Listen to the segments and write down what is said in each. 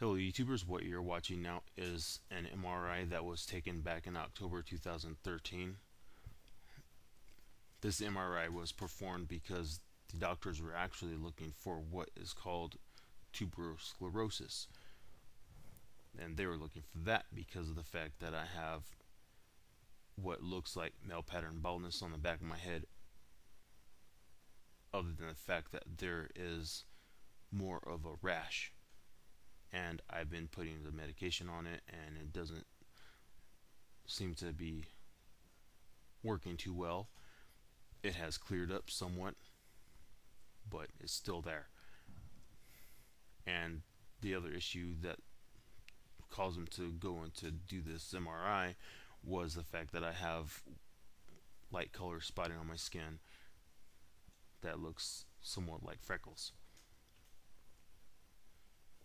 Hello YouTubers, what you're watching now is an MRI that was taken back in October 2013. This MRI was performed because the doctors were actually looking for what is called tuberous sclerosis. And they were looking for that because of the fact that I have what looks like male pattern baldness on the back of my head, other than the fact that there is more of a rash. And I've been putting the medication on it and it doesn't seem to be working too well. It has cleared up somewhat, but it's still there. And the other issue that caused him to go in to do this MRI was the fact that I have light color spotting on my skin that looks somewhat like freckles.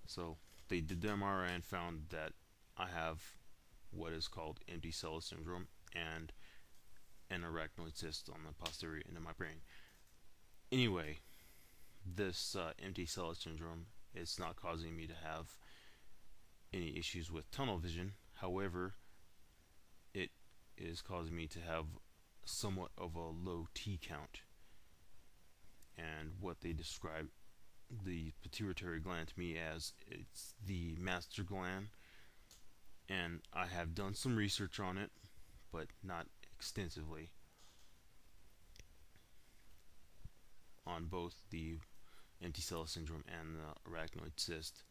So they did the MRI and found that I have what is called empty Sella syndrome and an arachnoid cyst on the posterior end of my brain. Anyway, this empty Sella syndrome is not causing me to have any issues with tunnel vision. However, it is causing me to have somewhat of a low T count. And what they describe the pituitary gland to me as, it's the master gland. And I have done some research on it, but not extensively, on both the empty Sella syndrome and the arachnoid cyst.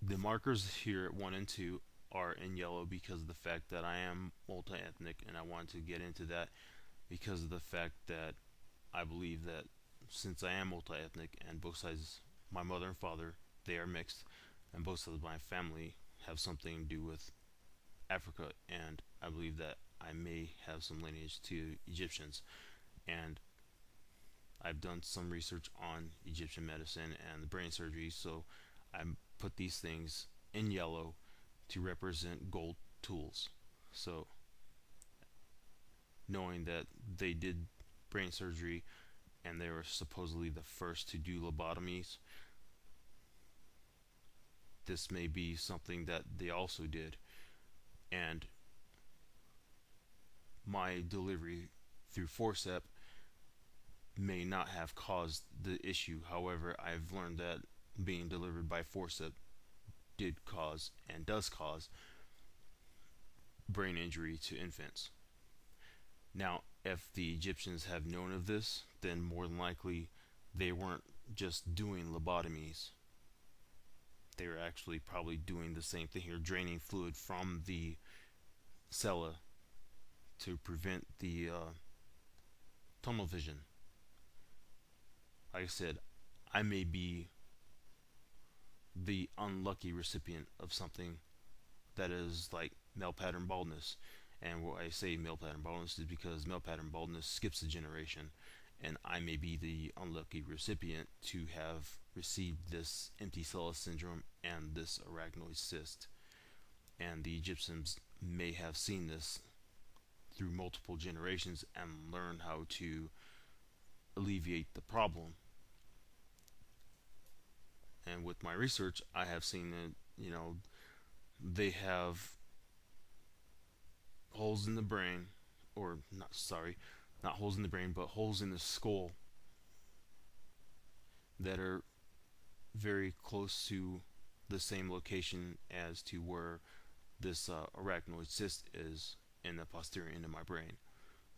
The markers here at 1 and 2 are in yellow because of the fact that I am multi-ethnic, and I want to get into that because of the fact that I believe that since I am multi-ethnic and both sides, my mother and father, they are mixed, and both sides of my family have something to do with Africa, and I believe that I may have some lineage to Egyptians. And I've done some research on Egyptian medicine and the brain surgery, so I put these things in yellow to represent gold tools. So, knowing that they did brain surgery and they were supposedly the first to do lobotomies, this may be something that they also did. And my delivery through forceps may not have caused the issue. However, I've learned that being delivered by forceps did cause and does cause brain injury to infants. Now, if the Egyptians have known of this, then more than likely they weren't just doing lobotomies. They were actually probably doing the same thing here, draining fluid from the Sella to prevent the tunnel vision. Like I said, I may be the unlucky recipient of something that is like male pattern baldness. And why I say male pattern baldness is because male pattern baldness skips a generation, and I may be the unlucky recipient to have received this empty Sella syndrome and this arachnoid cyst. And the Egyptians may have seen this through multiple generations and learn how to alleviate the problem. And with my research, I have seen that, they have holes in the brain, or not, sorry, not holes in the brain, but holes in the skull that are very close to the same location as to where this arachnoid cyst is in the posterior end of my brain.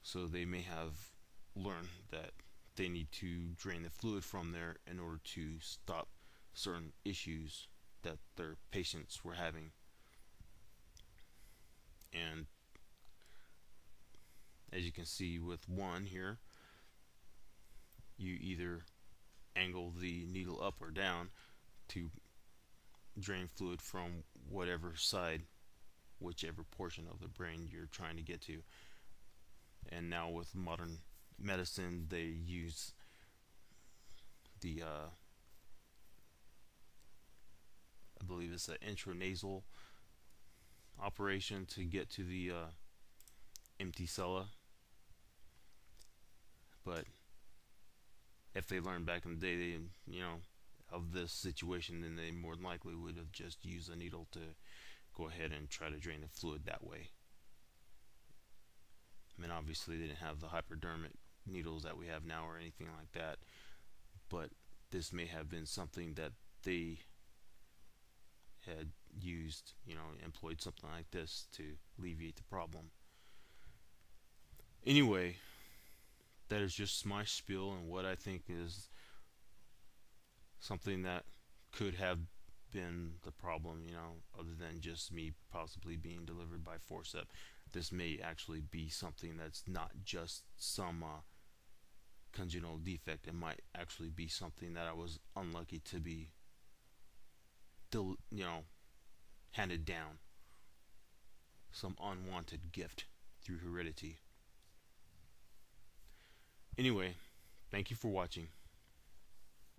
So they may have learned that they need to drain the fluid from there in order to stop certain issues that their patients were having. And as you can see with one here, you either angle the needle up or down to drain fluid from whatever side, whichever portion of the brain you're trying to get to. And now with modern medicine, they use the I believe it's an intranasal operation to get to the empty Sella. But if they learned back in the day, they, of this situation, then they more than likely would have just used a needle to go ahead and try to drain the fluid that way. I mean, obviously they didn't have the hypodermic needles that we have now or anything like that, but this may have been something that they had used, employed something like this to alleviate the problem. Anyway, that is just my spiel and what I think is something that could have been the problem, other than just me possibly being delivered by forceps. This may actually be something that's not just some congenital defect. It might actually be something that I was unlucky to be, handed down. Some unwanted gift through heredity. Anyway, thank you for watching.